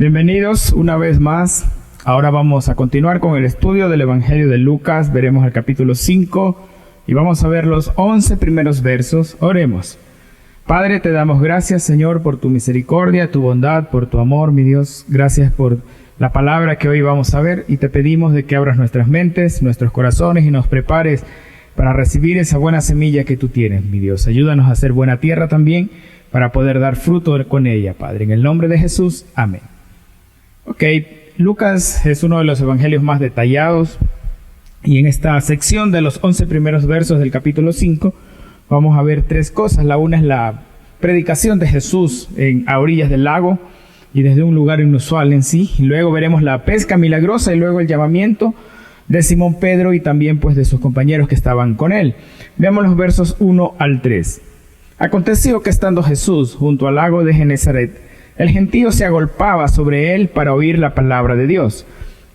Bienvenidos una vez más. Ahora vamos a continuar con el estudio del Evangelio de Lucas. Veremos el capítulo 5 y vamos a ver los 11 primeros versos. Oremos. Padre, te damos gracias, Señor, por tu misericordia, tu bondad, por tu amor, mi Dios. Gracias por la palabra que hoy vamos a ver y te pedimos de que abras nuestras mentes, nuestros corazones y nos prepares para recibir esa buena semilla que tú tienes, mi Dios. Ayúdanos a hacer buena tierra también para poder dar fruto con ella, Padre. En el nombre de Jesús, amén. Ok, Lucas es uno de los evangelios más detallados y en esta sección de los 11 primeros versos del capítulo 5 vamos a ver tres cosas. La una es la predicación de Jesús a orillas del lago y desde un lugar inusual en sí. Y luego veremos la pesca milagrosa y luego el llamamiento de Simón Pedro y también pues de sus compañeros que estaban con él. Veamos los versos 1 al 3. Aconteció que estando Jesús junto al lago de Genezaret, el gentío se agolpaba sobre él para oír la palabra de Dios,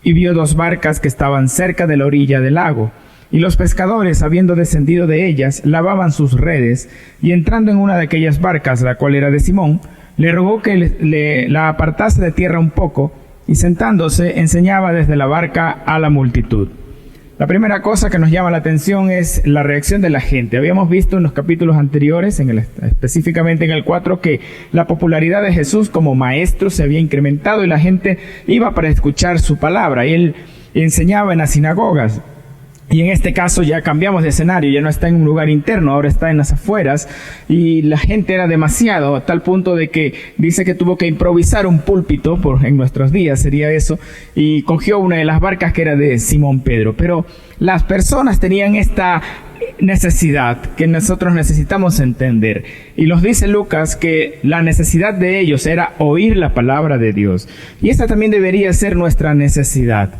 y vio dos barcas que estaban cerca de la orilla del lago, y los pescadores, habiendo descendido de ellas, lavaban sus redes, y entrando en una de aquellas barcas, la cual era de Simón, le rogó que la apartase de tierra un poco, y sentándose enseñaba desde la barca a la multitud. La primera cosa que nos llama la atención es la reacción de la gente. Habíamos visto en los capítulos anteriores, específicamente en el 4, que la popularidad de Jesús como maestro se había incrementado y la gente iba para escuchar su palabra. Y él enseñaba en las sinagogas. Y en este caso ya cambiamos de escenario, ya no está en un lugar interno, ahora está en las afueras. Y la gente era demasiado, a tal punto de que dice que tuvo que improvisar un púlpito, en nuestros días sería eso, y cogió una de las barcas que era de Simón Pedro. Pero las personas tenían esta necesidad que nosotros necesitamos entender. Y nos dice Lucas que la necesidad de ellos era oír la palabra de Dios. Y esta también debería ser nuestra necesidad.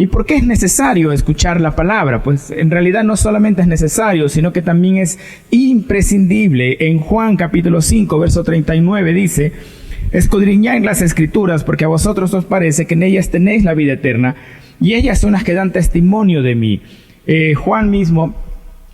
¿Y por qué es necesario escuchar la palabra? Pues en realidad no solamente es necesario, sino que también es imprescindible. En Juan capítulo 5, verso 39 dice: escudriñad las escrituras, porque a vosotros os parece que en ellas tenéis la vida eterna, y ellas son las que dan testimonio de mí. Juan mismo,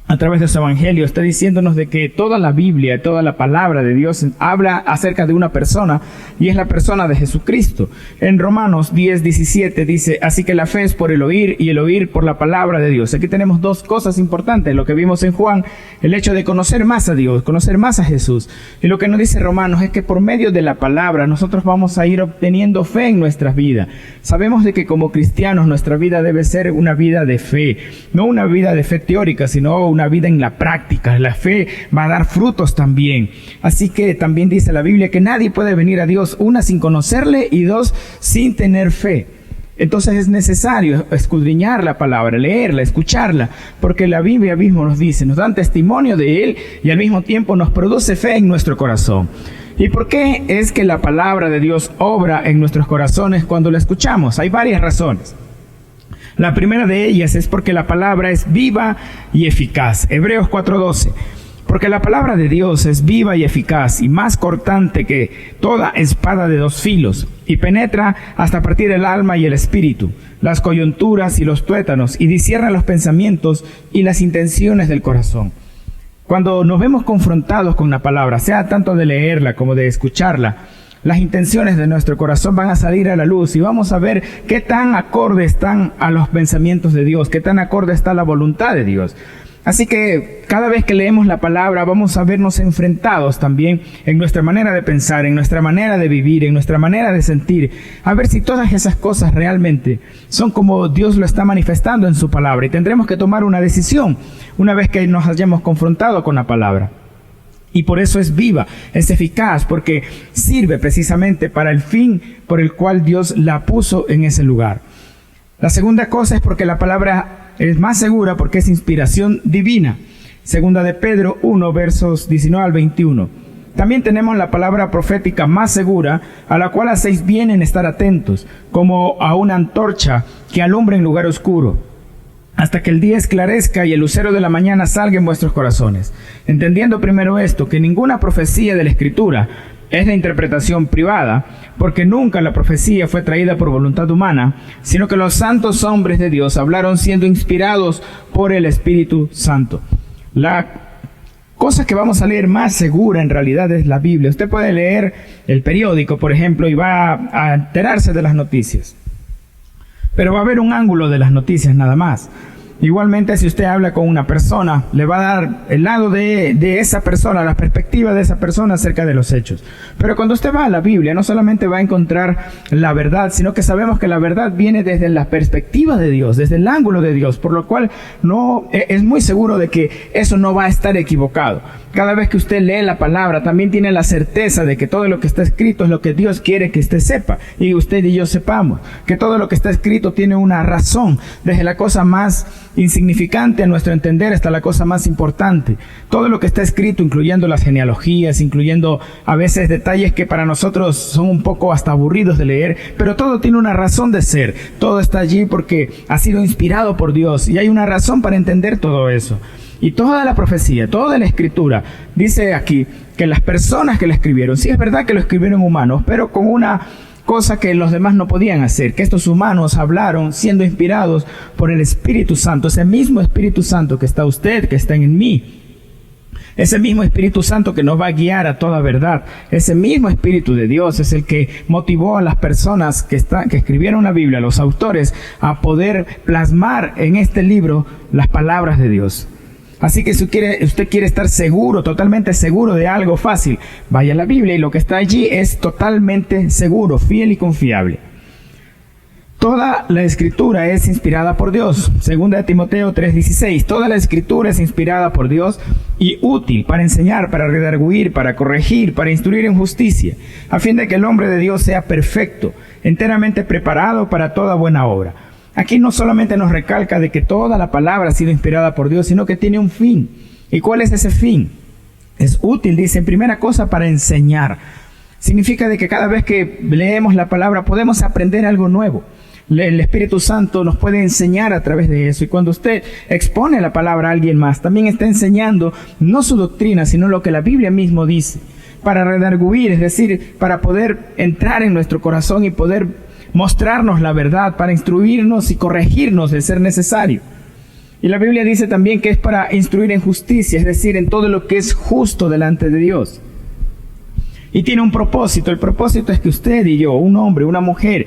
a través de su evangelio, está diciéndonos de que toda la Biblia, toda la palabra de Dios habla acerca de una persona, y es la persona de Jesucristo. En Romanos 10:17 dice: así que la fe es por el oír, y el oír por la palabra de Dios. Aquí tenemos dos cosas importantes, lo que vimos en Juan, el hecho de conocer más a Dios, conocer más a Jesús. Y lo que nos dice Romanos es que por medio de la palabra nosotros vamos a ir obteniendo fe en nuestras vidas. Sabemos de que como cristianos nuestra vida debe ser una vida de fe, no una vida de fe teórica, sino una vida en la práctica. La fe va a dar frutos también. Así que también dice la Biblia que nadie puede venir a Dios, una, sin conocerle, y dos, sin tener fe. Entonces es necesario escudriñar la palabra, leerla, escucharla, porque la Biblia mismo nos dice, nos dan testimonio de Él y al mismo tiempo nos produce fe en nuestro corazón. ¿Y por qué es que la palabra de Dios obra en nuestros corazones cuando la escuchamos? Hay varias razones. La primera de ellas es porque la palabra es viva y eficaz. Hebreos 4:12. Porque la palabra de Dios es viva y eficaz y más cortante que toda espada de dos filos, y penetra hasta partir el alma y el espíritu, las coyunturas y los tuétanos, y discierne los pensamientos y las intenciones del corazón. Cuando nos vemos confrontados con la palabra, sea tanto de leerla como de escucharla, las intenciones de nuestro corazón van a salir a la luz y vamos a ver qué tan acorde están a los pensamientos de Dios, qué tan acorde está la voluntad de Dios. Así que cada vez que leemos la palabra vamos a vernos enfrentados también en nuestra manera de pensar, en nuestra manera de vivir, en nuestra manera de sentir, a ver si todas esas cosas realmente son como Dios lo está manifestando en su palabra. Y tendremos que tomar una decisión una vez que nos hayamos confrontado con la palabra. Y por eso es viva, es eficaz, porque sirve precisamente para el fin por el cual Dios la puso en ese lugar. La segunda cosa es porque la palabra es más segura, porque es inspiración divina. Segunda de Pedro 1, versos 19 al 21. También tenemos la palabra profética más segura, a la cual hacéis bien en estar atentos, como a una antorcha que alumbra en lugar oscuro, hasta que el día esclarezca y el lucero de la mañana salga en vuestros corazones. Entendiendo primero esto, que ninguna profecía de la Escritura es de interpretación privada, porque nunca la profecía fue traída por voluntad humana, sino que los santos hombres de Dios hablaron siendo inspirados por el Espíritu Santo. La cosa que vamos a leer más segura en realidad es la Biblia. Usted puede leer el periódico, por ejemplo, y va a enterarse de las noticias, pero va a haber un ángulo de las noticias nada más. Igualmente, si usted habla con una persona, le va a dar el lado de esa persona, la perspectiva de esa persona acerca de los hechos. Pero cuando usted va a la Biblia, no solamente va a encontrar la verdad, sino que sabemos que la verdad viene desde la perspectiva de Dios, desde el ángulo de Dios, por lo cual no es muy seguro de que eso no va a estar equivocado. Cada vez que usted lee la palabra, también tiene la certeza de que todo lo que está escrito es lo que Dios quiere que usted sepa, y usted y yo sepamos, que todo lo que está escrito tiene una razón, desde la cosa más insignificante a nuestro entender hasta la cosa más importante. Todo lo que está escrito, incluyendo las genealogías, incluyendo a veces detalles que para nosotros son un poco hasta aburridos de leer, pero todo tiene una razón de ser. Todo está allí porque ha sido inspirado por Dios y hay una razón para entender todo eso. Y toda la profecía, toda la escritura, dice aquí que las personas que la escribieron, sí es verdad que lo escribieron humanos, pero con una cosa que los demás no podían hacer, que estos humanos hablaron siendo inspirados por el Espíritu Santo, ese mismo Espíritu Santo que está usted, que está en mí. Ese mismo Espíritu Santo que nos va a guiar a toda verdad, ese mismo Espíritu de Dios es el que motivó a las personas que escribieron la Biblia, los autores, a poder plasmar en este libro las palabras de Dios. Así que si usted quiere estar seguro, totalmente seguro de algo fácil, vaya a la Biblia y lo que está allí es totalmente seguro, fiel y confiable. Toda la Escritura es inspirada por Dios. Segunda de Timoteo 3:16. Toda la Escritura es inspirada por Dios y útil para enseñar, para redarguir, para corregir, para instruir en justicia, a fin de que el hombre de Dios sea perfecto, enteramente preparado para toda buena obra. Aquí no solamente nos recalca de que toda la palabra ha sido inspirada por Dios, sino que tiene un fin. ¿Y cuál es ese fin? Es útil, dice, en primera cosa, para enseñar. Significa de que cada vez que leemos la palabra podemos aprender algo nuevo. El Espíritu Santo nos puede enseñar a través de eso. Y cuando usted expone la palabra a alguien más, también está enseñando no su doctrina, sino lo que la Biblia mismo dice. Para redarguir, es decir, para poder entrar en nuestro corazón y poder mostrarnos la verdad, para instruirnos y corregirnos de ser necesario. Y la Biblia dice también que es para instruir en justicia, es decir, en todo lo que es justo delante de Dios. Y tiene un propósito. El propósito es que usted y yo, un hombre, una mujer,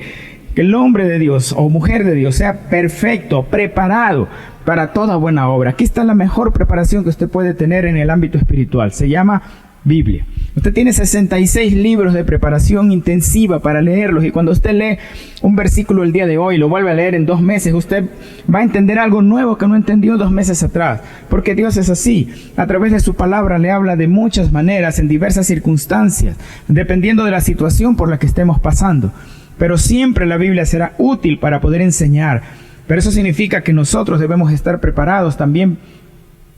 que el hombre de Dios o mujer de Dios sea perfecto, preparado para toda buena obra. Aquí está la mejor preparación que usted puede tener en el ámbito espiritual. Se llama Biblia. Usted tiene 66 libros de preparación intensiva para leerlos, y cuando usted lee un versículo el día de hoy, lo vuelve a leer en 2 meses, usted va a entender algo nuevo que no entendió 2 meses atrás, porque Dios es así. A través de su palabra le habla de muchas maneras, en diversas circunstancias, dependiendo de la situación por la que estemos pasando. Pero siempre la Biblia será útil para poder enseñar. Pero eso significa que nosotros debemos estar preparados también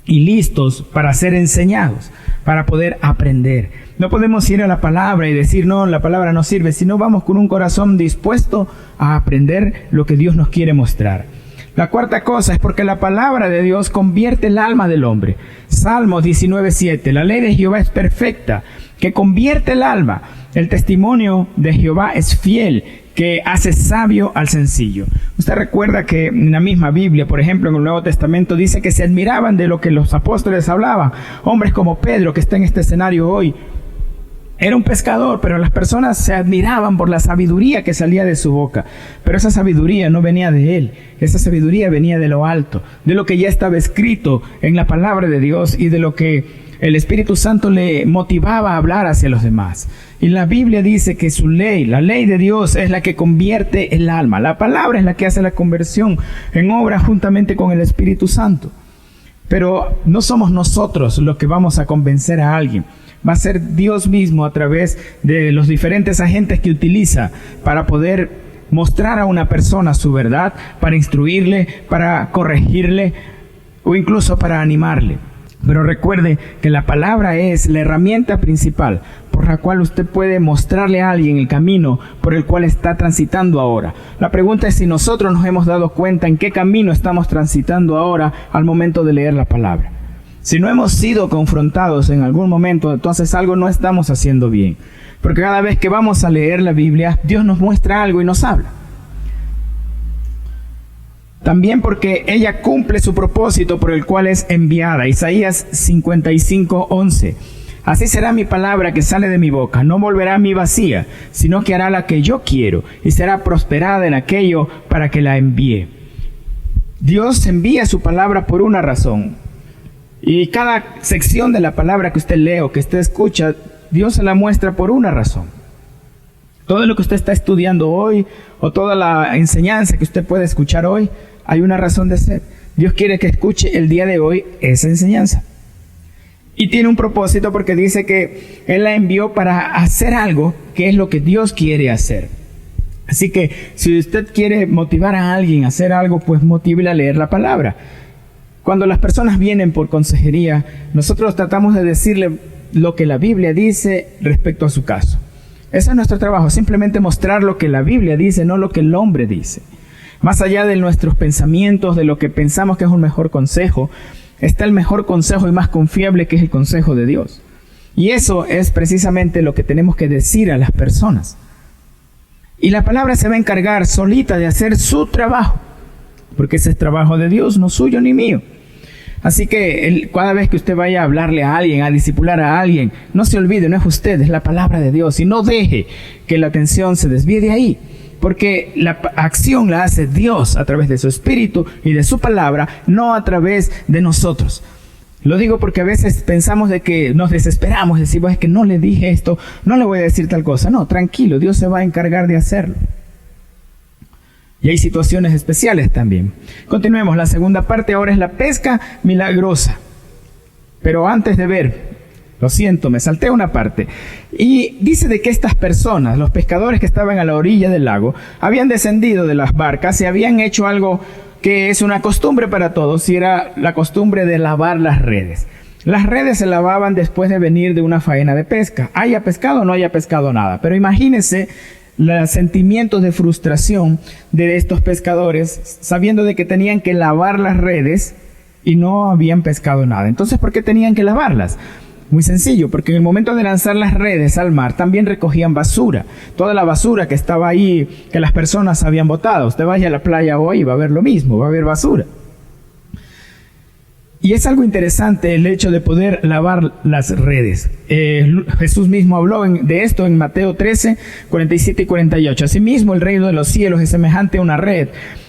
y listos para ser enseñados, para poder aprender. No podemos ir a la palabra y decir, no, la palabra no sirve, sino vamos con un corazón dispuesto a aprender lo que Dios nos quiere mostrar. La cuarta cosa es porque la palabra de Dios convierte el alma del hombre. Salmos 19:7. La ley de Jehová es perfecta, que convierte el alma. El testimonio de Jehová es fiel, que hace sabio al sencillo. Usted recuerda que en la misma Biblia, por ejemplo, en el Nuevo Testamento, dice que se admiraban de lo que los apóstoles hablaban. Hombres como Pedro, que está en este escenario hoy, era un pescador, pero las personas se admiraban por la sabiduría que salía de su boca. Pero esa sabiduría no venía de él. Esa sabiduría venía de lo alto, de lo que ya estaba escrito en la palabra de Dios y de lo que el Espíritu Santo le motivaba a hablar hacia los demás. Y la Biblia dice que su ley, la ley de Dios, es la que convierte el alma. La palabra es la que hace la conversión en obra juntamente con el Espíritu Santo. Pero no somos nosotros los que vamos a convencer a alguien. Va a ser Dios mismo a través de los diferentes agentes que utiliza para poder mostrar a una persona su verdad, para instruirle, para corregirle o incluso para animarle. Pero recuerde que la palabra es la herramienta principal por la cual usted puede mostrarle a alguien el camino por el cual está transitando ahora. La pregunta es si nosotros nos hemos dado cuenta en qué camino estamos transitando ahora al momento de leer la palabra. Si no hemos sido confrontados en algún momento, entonces algo no estamos haciendo bien. Porque cada vez que vamos a leer la Biblia, Dios nos muestra algo y nos habla. También porque ella cumple su propósito por el cual es enviada. Isaías 55:11. Así será mi palabra que sale de mi boca. No volverá a mí vacía, sino que hará la que yo quiero y será prosperada en aquello para que la envíe. Dios envía su palabra por una razón. Y cada sección de la palabra que usted lee o que usted escucha, Dios se la muestra por una razón. Todo lo que usted está estudiando hoy o toda la enseñanza que usted puede escuchar hoy, hay una razón de ser. Dios quiere que escuche el día de hoy esa enseñanza. Y tiene un propósito porque dice que Él la envió para hacer algo que es lo que Dios quiere hacer. Así que si usted quiere motivar a alguien a hacer algo, pues motívela a leer la palabra. Cuando las personas vienen por consejería, nosotros tratamos de decirle lo que la Biblia dice respecto a su caso. Ese es nuestro trabajo, simplemente mostrar lo que la Biblia dice, no lo que el hombre dice. Más allá de nuestros pensamientos, de lo que pensamos que es un mejor consejo, está el mejor consejo y más confiable, que es el consejo de Dios. Y eso es precisamente lo que tenemos que decir a las personas. Y la palabra se va a encargar solita de hacer su trabajo, porque ese es trabajo de Dios, no suyo ni mío. Así que cada vez que usted vaya a hablarle a alguien, a discipular a alguien, no se olvide, no es usted, es la palabra de Dios. Y no deje que la atención se desvíe de ahí, porque la acción la hace Dios a través de su Espíritu y de su palabra, no a través de nosotros. Lo digo porque a veces pensamos de que nos desesperamos, decimos, es que no le dije esto, no le voy a decir tal cosa. No, tranquilo, Dios se va a encargar de hacerlo. Y hay situaciones especiales también. Continuemos, la segunda parte ahora es la pesca milagrosa. Pero antes de ver, lo siento, me salté una parte. Y dice de que estas personas, los pescadores que estaban a la orilla del lago, habían descendido de las barcas y habían hecho algo que es una costumbre para todos, y era la costumbre de lavar las redes. Las redes se lavaban después de venir de una faena de pesca. Haya pescado o no haya pescado nada. Pero imagínense los sentimientos de frustración de estos pescadores, sabiendo de que tenían que lavar las redes y no habían pescado nada. Entonces, ¿por qué tenían que lavarlas? Muy sencillo, porque en el momento de lanzar las redes al mar también recogían basura. Toda la basura que estaba ahí, que las personas habían botado. Usted vaya a la playa hoy y va a ver lo mismo, va a ver basura. Y es algo interesante el hecho de poder lavar las redes. Jesús mismo habló de esto en Mateo 13, 47 y 48. Asimismo, el reino de los cielos es semejante a una red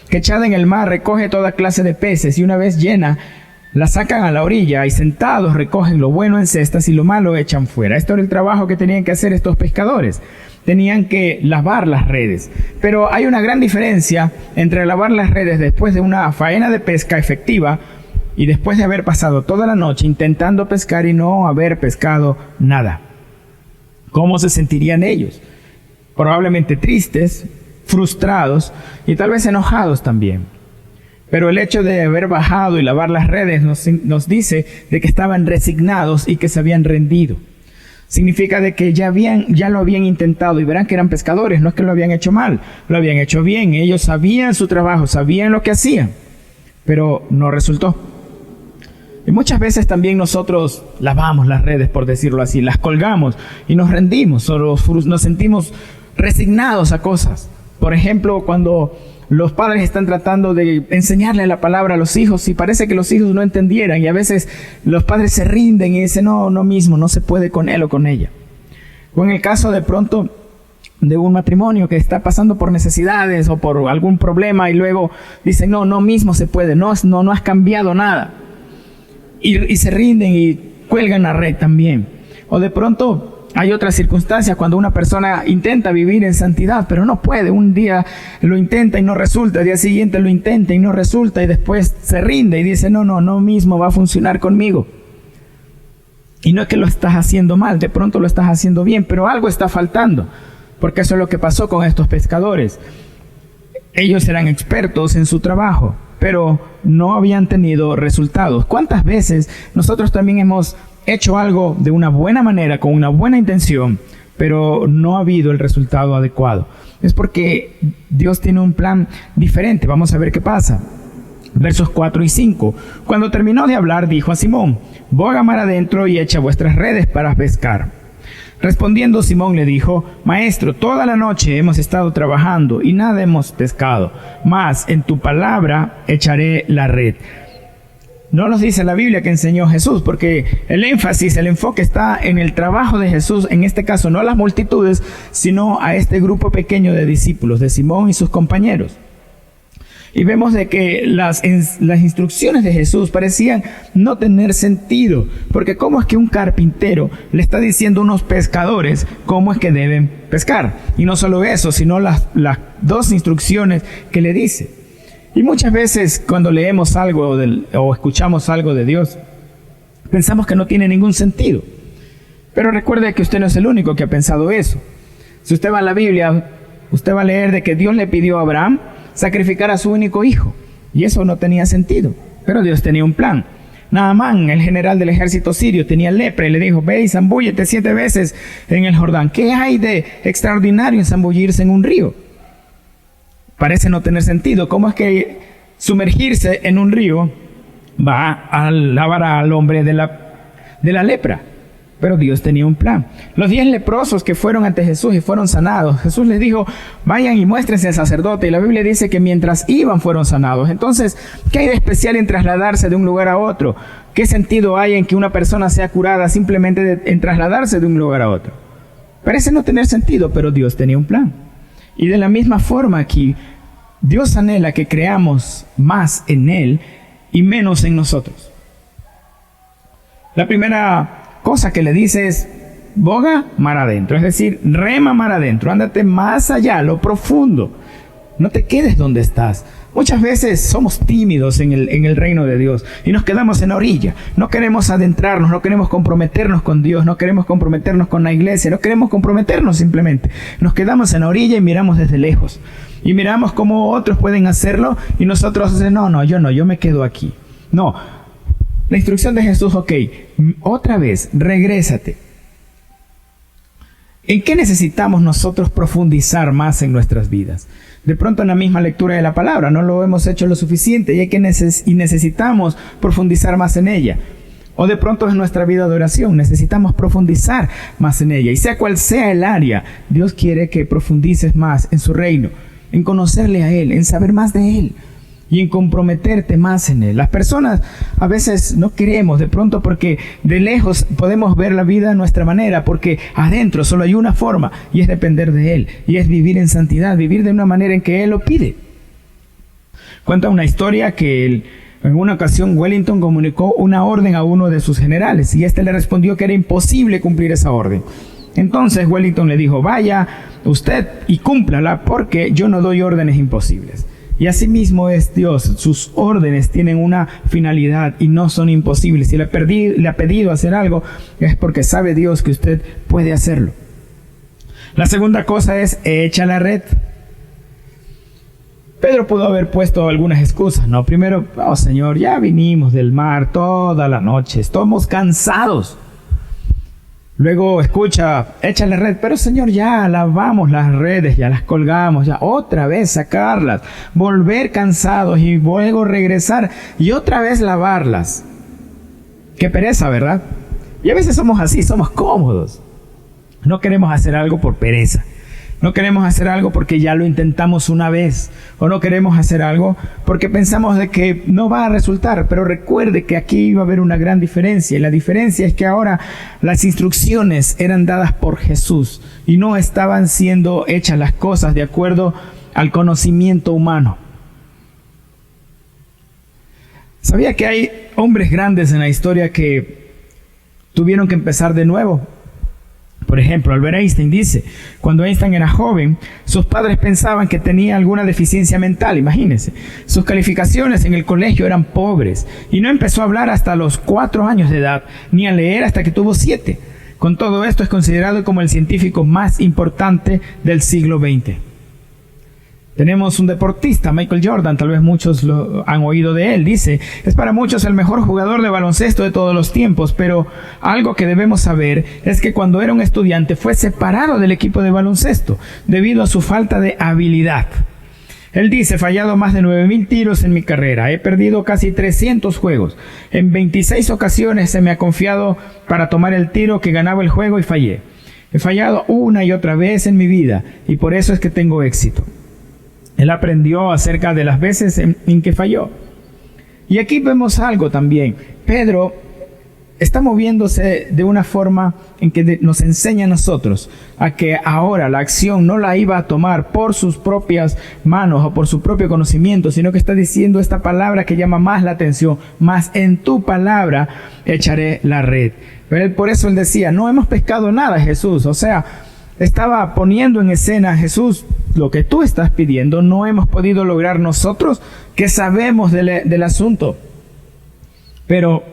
que echada en el mar recoge toda clase de peces, y una vez llena, la sacan a la orilla y sentados recogen lo bueno en cestas y lo malo echan fuera. Esto era el trabajo que tenían que hacer estos pescadores. Tenían que lavar las redes. Pero hay una gran diferencia entre lavar las redes después de una faena de pesca efectiva y después de haber pasado toda la noche intentando pescar y no haber pescado nada. ¿Cómo se sentirían ellos? Probablemente tristes, frustrados y tal vez enojados también. Pero el hecho de haber bajado y lavar las redes nos dice de que estaban resignados y que se habían rendido. Significa de que ya lo habían intentado, y verán que eran pescadores, no es que lo habían hecho mal, lo habían hecho bien. Ellos sabían su trabajo, sabían lo que hacían, pero no resultó. Y muchas veces también nosotros lavamos las redes, por decirlo así, las colgamos y nos rendimos o nos sentimos resignados a cosas. Por ejemplo, cuando los padres están tratando de enseñarle la palabra a los hijos y parece que los hijos no entendieran, y a veces los padres se rinden y dicen, no mismo, no se puede con él o con ella. O en el caso de pronto de un matrimonio que está pasando por necesidades o por algún problema y luego dicen, no mismo se puede, no has cambiado nada. Y se rinden y cuelgan la red también. O de pronto hay otras circunstancias cuando una persona intenta vivir en santidad, pero no puede. Un día lo intenta y no resulta, el día siguiente lo intenta y no resulta, y después se rinde y dice, no mismo va a funcionar conmigo. Y no es que lo estás haciendo mal, de pronto lo estás haciendo bien, pero algo está faltando, porque eso es lo que pasó con estos pescadores. Ellos eran expertos en su trabajo, pero no habían tenido resultados. ¿Cuántas veces nosotros también hemos hecho algo de una buena manera, con una buena intención, pero no ha habido el resultado adecuado? Es porque Dios tiene un plan diferente. Vamos a ver qué pasa. Versos 4 y 5. Cuando terminó de hablar, dijo a Simón, boga mar adentro y echa vuestras redes para pescar. Respondiendo Simón le dijo: Maestro, toda la noche hemos estado trabajando y nada hemos pescado, mas en tu palabra echaré la red. No nos dice la Biblia que enseñó Jesús, porque el énfasis, el enfoque está en el trabajo de Jesús, en este caso no a las multitudes, sino a este grupo pequeño de discípulos, de Simón y sus compañeros. Y vemos de que las instrucciones de Jesús parecían no tener sentido, porque ¿cómo es que un carpintero le está diciendo a unos pescadores cómo es que deben pescar? Y no solo eso, sino las dos instrucciones que le dice. Y muchas veces cuando leemos algo o escuchamos algo de Dios, pensamos que no tiene ningún sentido. Pero recuerde que usted no es el único que ha pensado eso. Si usted va a la Biblia, usted va a leer de que Dios le pidió a Abraham sacrificar a su único hijo. Y eso no tenía sentido. Pero Dios tenía un plan. Naamán, el general del ejército sirio, tenía lepra y le dijo: ve y zambúllete 7 veces en el Jordán. ¿Qué hay de extraordinario en zambullirse en un río? Parece no tener sentido. ¿Cómo es que sumergirse en un río va a lavar al hombre de la lepra? Pero Dios tenía un plan. Los 10 leprosos que fueron ante Jesús y fueron sanados, Jesús les dijo: vayan y muéstrense al sacerdote. Y la Biblia dice que mientras iban fueron sanados. Entonces, ¿qué hay de especial en trasladarse de un lugar a otro? ¿Qué sentido hay en que una persona sea curada simplemente en trasladarse de un lugar a otro? Parece no tener sentido, pero Dios tenía un plan. Y de la misma forma aquí, Dios anhela que creamos más en Él y menos en nosotros. La primera cosa que le dice es: boga mar adentro, es decir, rema mar adentro, ándate más allá, a lo profundo. No te quedes donde estás. Muchas veces somos tímidos en el reino de Dios y nos quedamos en la orilla. No queremos adentrarnos, no queremos comprometernos con Dios, no queremos comprometernos con la iglesia, no queremos comprometernos simplemente. Nos quedamos en la orilla y miramos desde lejos. Y miramos cómo otros pueden hacerlo y nosotros decimos: yo me quedo aquí. No, la instrucción de Jesús: ok, otra vez, regrésate. ¿En qué necesitamos nosotros profundizar más en nuestras vidas? De pronto en la misma lectura de la palabra no lo hemos hecho lo suficiente y necesitamos profundizar más en ella. O de pronto en nuestra vida de oración necesitamos profundizar más en ella. Y sea cual sea el área, Dios quiere que profundices más en su reino, en conocerle a Él, en saber más de Él y en comprometerte más en Él. Las personas a veces no queremos, de pronto porque de lejos podemos ver la vida a nuestra manera, porque adentro solo hay una forma y es depender de Él, y es vivir en santidad, vivir de una manera en que Él lo pide. Cuenta una historia que en una ocasión Wellington comunicó una orden a uno de sus generales y éste le respondió que era imposible cumplir esa orden. Entonces Wellington le dijo: vaya usted y cúmplala, porque yo no doy órdenes imposibles. Y así mismo es Dios. Sus órdenes tienen una finalidad y no son imposibles. Si le ha pedido hacer algo, es porque sabe Dios que usted puede hacerlo. La segunda cosa es: echa la red. Pedro pudo haber puesto algunas excusas, ¿no? Primero: Señor, ya vinimos del mar toda la noche, estamos cansados. Luego escucha: echa la red. Pero Señor, ya lavamos las redes, ya las colgamos, ya otra vez sacarlas, volver cansados y luego regresar y otra vez lavarlas. Qué pereza, ¿verdad? Y a veces somos así, somos cómodos. No queremos hacer algo por pereza. No queremos hacer algo porque ya lo intentamos una vez, o no queremos hacer algo porque pensamos de que no va a resultar. Pero recuerde que aquí iba a haber una gran diferencia, y la diferencia es que ahora las instrucciones eran dadas por Jesús y no estaban siendo hechas las cosas de acuerdo al conocimiento humano. ¿Sabía que hay hombres grandes en la historia que tuvieron que empezar de nuevo? Por ejemplo, Albert Einstein dice: cuando Einstein era joven, sus padres pensaban que tenía alguna deficiencia mental. Imagínense, sus calificaciones en el colegio eran pobres y no empezó a hablar hasta los 4 años de edad, ni a leer hasta que tuvo 7. Con todo esto es considerado como el científico más importante del siglo XX. Tenemos un deportista, Michael Jordan, tal vez muchos lo han oído de él. Dice: es para muchos el mejor jugador de baloncesto de todos los tiempos, pero algo que debemos saber es que cuando era un estudiante fue separado del equipo de baloncesto debido a su falta de habilidad. Él dice: he fallado más de 9,000 tiros en mi carrera, he perdido casi 300 juegos. En 26 ocasiones se me ha confiado para tomar el tiro que ganaba el juego y fallé. He fallado una y otra vez en mi vida y por eso es que tengo éxito. Él aprendió acerca de las veces en que falló. Y aquí vemos algo también. Pedro está moviéndose de una forma en que nos enseña a nosotros a que ahora la acción no la iba a tomar por sus propias manos o por su propio conocimiento, sino que está diciendo esta palabra que llama más la atención: más en tu palabra echaré la red. Pero por eso él decía: no hemos pescado nada, Jesús. O sea, estaba poniendo en escena: Jesús, lo que tú estás pidiendo no hemos podido lograr nosotros, que sabemos del asunto. Pero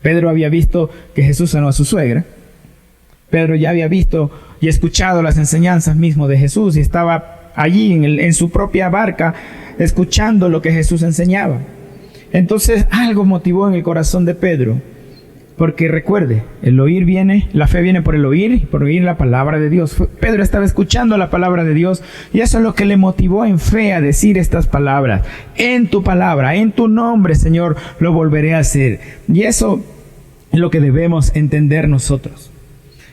Pedro había visto que Jesús sanó a su suegra. Pedro ya había visto y escuchado las enseñanzas mismo de Jesús y estaba allí en su propia barca escuchando lo que Jesús enseñaba. Entonces algo motivó en el corazón de Pedro, porque recuerde, la fe viene por el oír y por oír la palabra de Dios. Pedro estaba escuchando la palabra de Dios y eso es lo que le motivó en fe a decir estas palabras: en tu palabra, en tu nombre, Señor, lo volveré a hacer. Y eso es lo que debemos entender nosotros.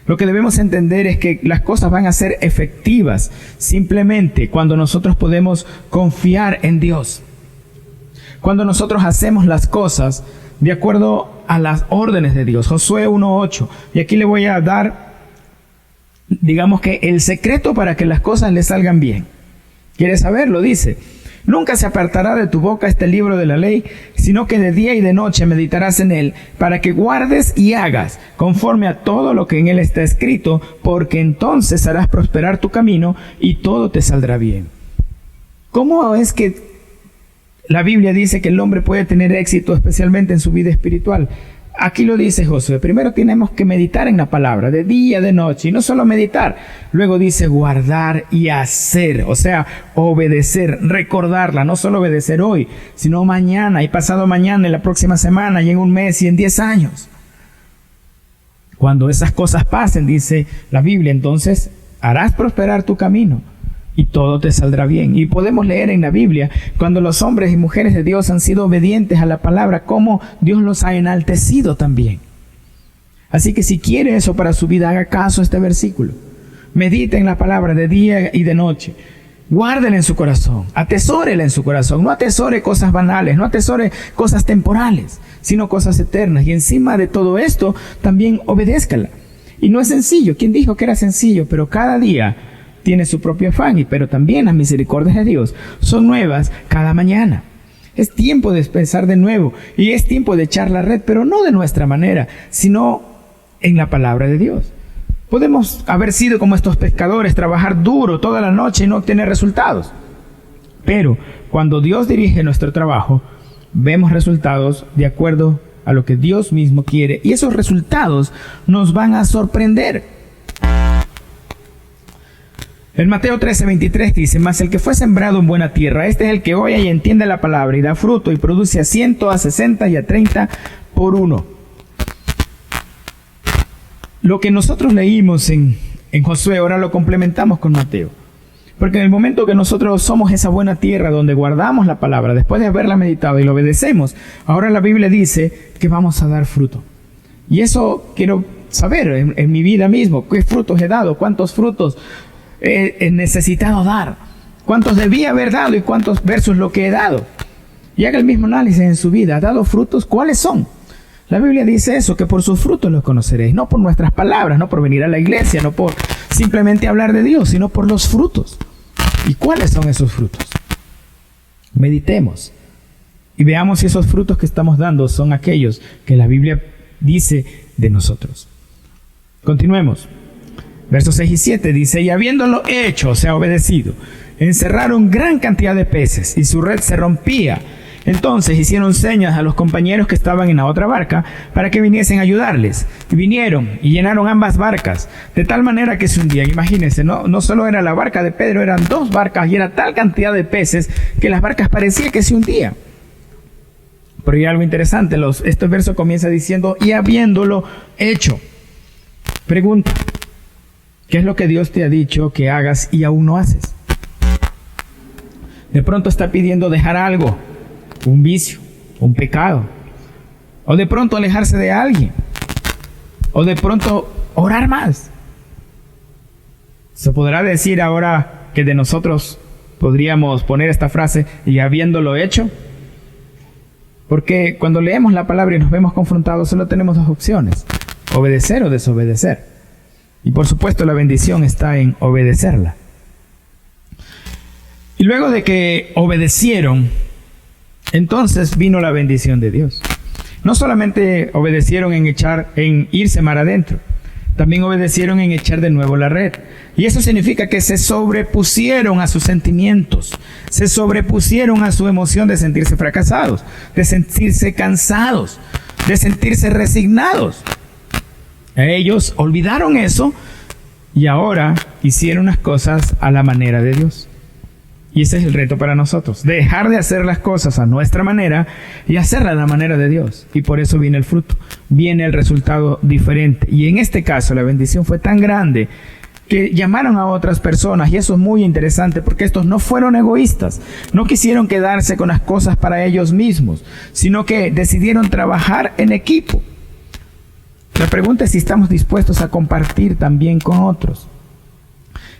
Lo que debemos entender es que las cosas van a ser efectivas simplemente cuando nosotros podemos confiar en Dios. Cuando nosotros hacemos las cosas de acuerdo a las órdenes de Dios. Josué 1:8. Y aquí le voy a dar, digamos que el secreto para que las cosas le salgan bien. ¿Quieres saberlo? Dice: nunca se apartará de tu boca este libro de la ley, sino que de día y de noche meditarás en él, para que guardes y hagas conforme a todo lo que en él está escrito, porque entonces harás prosperar tu camino y todo te saldrá bien. ¿Cómo es que la Biblia dice que el hombre puede tener éxito, especialmente en su vida espiritual? Aquí lo dice Josué: primero tenemos que meditar en la palabra, de día, de noche, y no solo meditar. Luego dice guardar y hacer, o sea, obedecer, recordarla, no solo obedecer hoy, sino mañana y pasado mañana, en la próxima semana y en un mes y en 10 años. Cuando esas cosas pasen, dice la Biblia, entonces harás prosperar tu camino y todo te saldrá bien. Y podemos leer en la Biblia cuando los hombres y mujeres de Dios han sido obedientes a la palabra, cómo Dios los ha enaltecido también. Así que si quiere eso para su vida, haga caso a este versículo. Medite en la palabra de día y de noche. Guárdela en su corazón, atesórela en su corazón. No atesore cosas banales, no atesore cosas temporales, sino cosas eternas. Y encima de todo esto, también obedézcala. Y no es sencillo. ¿Quién dijo que era sencillo? Pero cada día tiene su propio afán, pero también las misericordias de Dios son nuevas cada mañana. Es tiempo de pensar de nuevo y es tiempo de echar la red, pero no de nuestra manera, sino en la palabra de Dios. Podemos haber sido como estos pescadores, trabajar duro toda la noche y no obtener resultados. Pero cuando Dios dirige nuestro trabajo, vemos resultados de acuerdo a lo que Dios mismo quiere, y esos resultados nos van a sorprender. En Mateo 13:23 dice: mas el que fue sembrado en buena tierra, este es el que oye y entiende la palabra y da fruto y produce a 100, a 60 y a 30 por uno. Lo que nosotros leímos en Josué, ahora lo complementamos con Mateo. Porque en el momento que nosotros somos esa buena tierra donde guardamos la palabra, después de haberla meditado y lo obedecemos, ahora la Biblia dice que vamos a dar fruto. Y eso quiero saber en mi vida mismo: ¿qué frutos he dado? ¿Cuántos frutos he necesitado dar? ¿Cuántos debía haber dado y cuántos versus lo que he dado? Y haga el mismo análisis en su vida. ¿Ha dado frutos? ¿Cuáles son? La Biblia dice eso, que por sus frutos los conoceréis. No por nuestras palabras, no por venir a la iglesia, no por simplemente hablar de Dios, sino por los frutos. ¿Y cuáles son esos frutos? Meditemos y veamos si esos frutos que estamos dando son aquellos que la Biblia dice de nosotros. Continuemos. Versos 6 y 7 dice: y habiéndolo hecho, o sea, obedecido, encerraron gran cantidad de peces y su red se rompía. Entonces hicieron señas a los compañeros que estaban en la otra barca para que viniesen a ayudarles. Y vinieron y llenaron ambas barcas, de tal manera que se hundían. Imagínense, no solo era la barca de Pedro, eran 2 barcas y era tal cantidad de peces que las barcas parecía que se hundían. Pero hay algo interesante, este verso comienza diciendo: y habiéndolo hecho. Pregunta: ¿qué es lo que Dios te ha dicho que hagas y aún no haces? De pronto está pidiendo dejar algo, un vicio, un pecado, o de pronto alejarse de alguien, o de pronto orar más, Se podrá decir ahora que de nosotros podríamos poner esta frase, y habiéndolo hecho. Porque cuando leemos la palabra y nos vemos confrontados, solo tenemos dos opciones: obedecer o desobedecer. Y por supuesto la bendición está en obedecerla. Y luego de que obedecieron, entonces vino la bendición de Dios. No solamente obedecieron en irse mar adentro, también obedecieron en echar de nuevo la red. Y eso significa que se sobrepusieron a sus sentimientos, se sobrepusieron a su emoción de sentirse fracasados, de sentirse cansados, de sentirse resignados. Ellos olvidaron eso y ahora hicieron las cosas a la manera de Dios. Y ese es el reto para nosotros: dejar de hacer las cosas a nuestra manera y hacerlas a la manera de Dios. Y por eso viene el fruto, viene el resultado diferente. Y en este caso la bendición fue tan grande que llamaron a otras personas. Y eso es muy interesante, porque estos no fueron egoístas, no quisieron quedarse con las cosas para ellos mismos, sino que decidieron trabajar en equipo. La pregunta es si estamos dispuestos a compartir también con otros.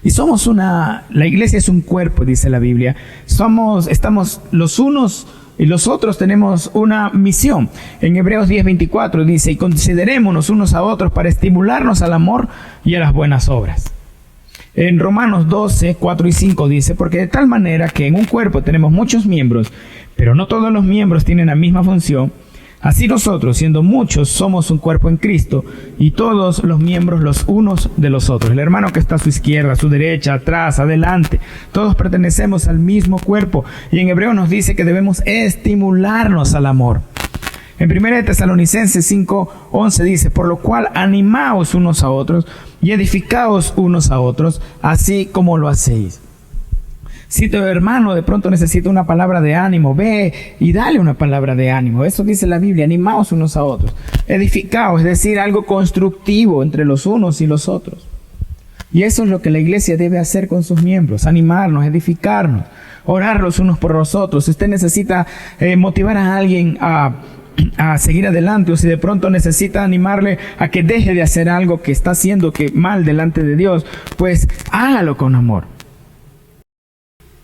Y la iglesia es un cuerpo, dice la Biblia. Estamos los unos y los otros tenemos una misión. En Hebreos 10:24 dice: y considerémonos unos a otros para estimularnos al amor y a las buenas obras. En Romanos 12:4 y 5 dice: porque de tal manera que en un cuerpo tenemos muchos miembros, pero no todos los miembros tienen la misma función. Así nosotros, siendo muchos, somos un cuerpo en Cristo, y todos los miembros los unos de los otros. El hermano que está a su izquierda, a su derecha, atrás, adelante, todos pertenecemos al mismo cuerpo. Y en Hebreo nos dice que debemos estimularnos al amor. En 1 Tesalonicenses 5:11 dice: por lo cual animaos unos a otros y edificaos unos a otros, así como lo hacéis. Si tu hermano de pronto necesita una palabra de ánimo, ve y dale una palabra de ánimo. Eso dice la Biblia: animaos unos a otros. Edificaos, es decir, algo constructivo entre los unos y los otros. Y eso es lo que la iglesia debe hacer con sus miembros: animarnos, edificarnos, orar los unos por los otros. Si usted necesita motivar a alguien a seguir adelante, o si de pronto necesita animarle a que deje de hacer algo que está haciendo mal delante de Dios, pues hágalo con amor.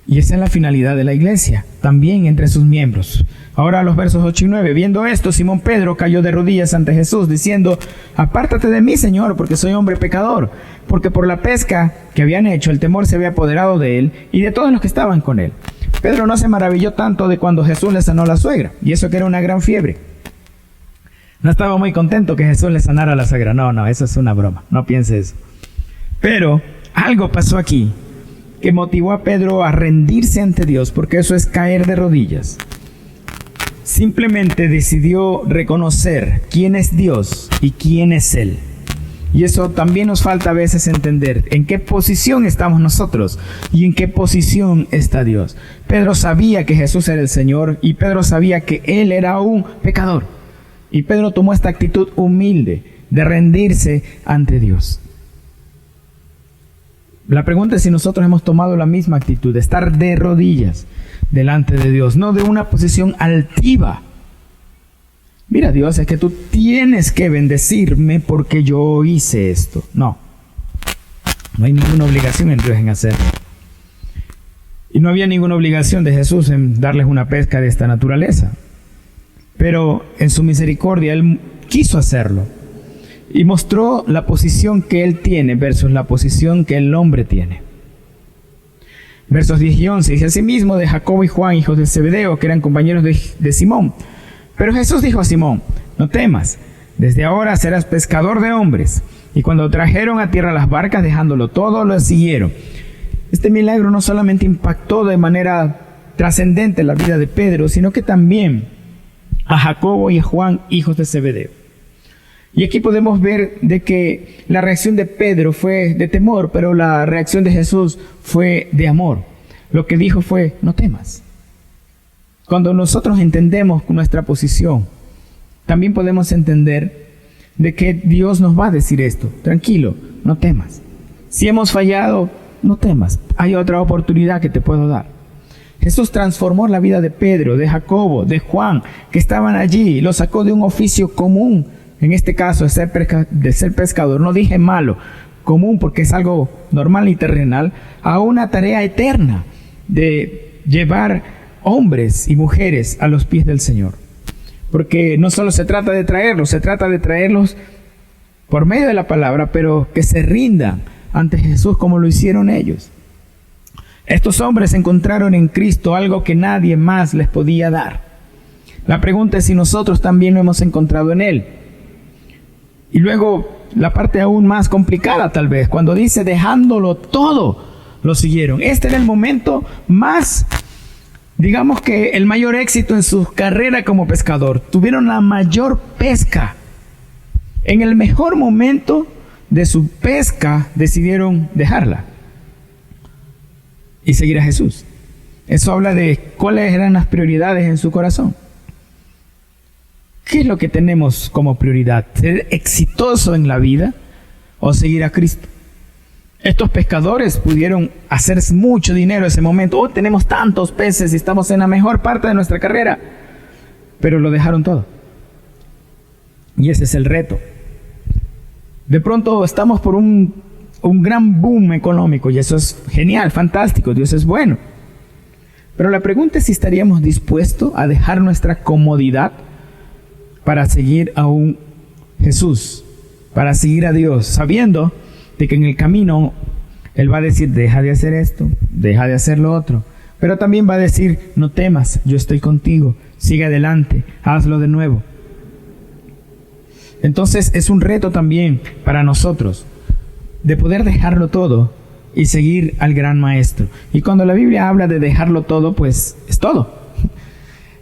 Y esa es la finalidad de la iglesia, también entre sus miembros. Ahora los versos 8 y 9. Viendo esto, Simón Pedro cayó de rodillas ante Jesús, diciendo: apártate de mí, Señor, porque soy hombre pecador. Porque por la pesca que habían hecho, el temor se había apoderado de él y de todos los que estaban con él. Pedro no se maravilló tanto de cuando Jesús le sanó la suegra, y eso que era una gran fiebre. No estaba muy contento que Jesús le sanara a la suegra. No, eso es una broma, no piense eso. Pero algo pasó aquí que motivó a Pedro a rendirse ante Dios, porque eso es caer de rodillas. Simplemente decidió reconocer quién es Dios y quién es Él. Y eso también nos falta a veces entender: en qué posición estamos nosotros y en qué posición está Dios. Pedro sabía que Jesús era el Señor, y Pedro sabía que Él era un pecador. Y Pedro tomó esta actitud humilde de rendirse ante Dios. La pregunta es si nosotros hemos tomado la misma actitud de estar de rodillas delante de Dios, no de una posición altiva. Mira, Dios, es que tú tienes que bendecirme porque yo hice esto. No hay ninguna obligación en Dios en hacerlo. Y no había ninguna obligación de Jesús en darles una pesca de esta naturaleza. Pero en su misericordia Él quiso hacerlo. Y mostró la posición que Él tiene versus la posición que el hombre tiene. Versos 10 y 11 dice: asimismo de Jacobo y Juan, hijos de Zebedeo, que eran compañeros de Simón. Pero Jesús dijo a Simón: no temas, desde ahora serás pescador de hombres. Y cuando trajeron a tierra las barcas, dejándolo todo, lo siguieron. Este milagro no solamente impactó de manera trascendente la vida de Pedro, sino que también a Jacobo y a Juan, hijos de Zebedeo. Y aquí podemos ver de que la reacción de Pedro fue de temor, pero la reacción de Jesús fue de amor. Lo que dijo fue: no temas. Cuando nosotros entendemos nuestra posición, también podemos entender de que Dios nos va a decir esto: tranquilo, no temas. Si hemos fallado, no temas. Hay otra oportunidad que te puedo dar. Jesús transformó la vida de Pedro, de Jacobo, de Juan, que estaban allí. Los sacó de un oficio común. En este caso, de ser pescador. No dije malo, común, porque es algo normal y terrenal, a una tarea eterna de llevar hombres y mujeres a los pies del Señor. Porque no solo se trata de traerlos por medio de la palabra, pero que se rindan ante Jesús como lo hicieron ellos. Estos hombres encontraron en Cristo algo que nadie más les podía dar. La pregunta es si nosotros también lo hemos encontrado en Él. Y luego la parte aún más complicada tal vez, cuando dice dejándolo todo, lo siguieron. Este era el momento más, digamos que el mayor éxito en su carrera como pescador. Tuvieron la mayor pesca. En el mejor momento de su pesca decidieron dejarla y seguir a Jesús. Eso habla de cuáles eran las prioridades en su corazón. ¿Qué es lo que tenemos como prioridad? ¿Ser exitoso en la vida o seguir a Cristo? Estos pescadores pudieron hacer mucho dinero en ese momento. Oh, tenemos tantos peces y estamos en la mejor parte de nuestra carrera. Pero lo dejaron todo. Y ese es el reto. De pronto estamos por un gran boom económico y eso es genial, fantástico, Dios es bueno. Pero la pregunta es si estaríamos dispuestos a dejar nuestra comodidad para seguir a un Jesús, para seguir a Dios, sabiendo de que en el camino Él va a decir, deja de hacer esto, deja de hacer lo otro. Pero también va a decir, no temas, yo estoy contigo, sigue adelante, hazlo de nuevo. Entonces es un reto también para nosotros de poder dejarlo todo y seguir al gran maestro. Y cuando la Biblia habla de dejarlo todo, pues es todo.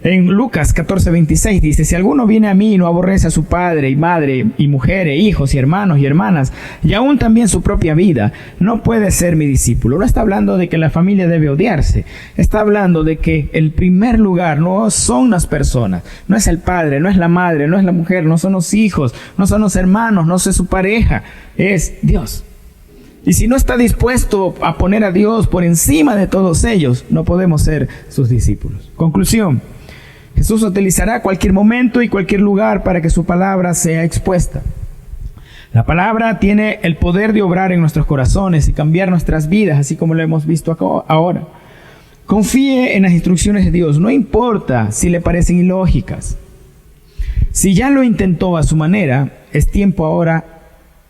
En Lucas 14:26 dice, si alguno viene a mí y no aborrece a su padre y madre y mujeres, hijos y hermanos y hermanas, y aún también su propia vida, no puede ser mi discípulo. No está hablando de que la familia debe odiarse. Está hablando de que el primer lugar no son las personas, no es el padre, no es la madre, no es la mujer, no son los hijos, no son los hermanos, no es su pareja, es Dios. Y si no está dispuesto a poner a Dios por encima de todos ellos, no podemos ser sus discípulos. Conclusión. Jesús utilizará cualquier momento y cualquier lugar para que su palabra sea expuesta. La palabra tiene el poder de obrar en nuestros corazones y cambiar nuestras vidas, así como lo hemos visto ahora. Confíe en las instrucciones de Dios, no importa si le parecen ilógicas. Si ya lo intentó a su manera, es tiempo ahora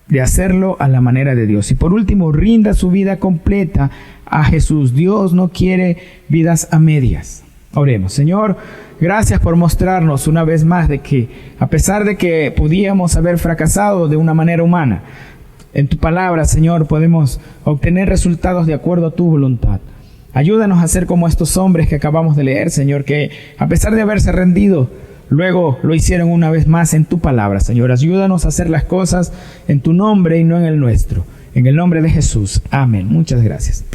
de hacerlo a la manera de Dios. Y por último, rinda su vida completa a Jesús. Dios no quiere vidas a medias. Oremos. Señor, gracias por mostrarnos una vez más de que a pesar de que podíamos haber fracasado de una manera humana, en tu palabra, Señor, podemos obtener resultados de acuerdo a tu voluntad. Ayúdanos a ser como estos hombres que acabamos de leer, Señor, que a pesar de haberse rendido, luego lo hicieron una vez más en tu palabra, Señor. Ayúdanos a hacer las cosas en tu nombre y no en el nuestro. En el nombre de Jesús. Amén. Muchas gracias.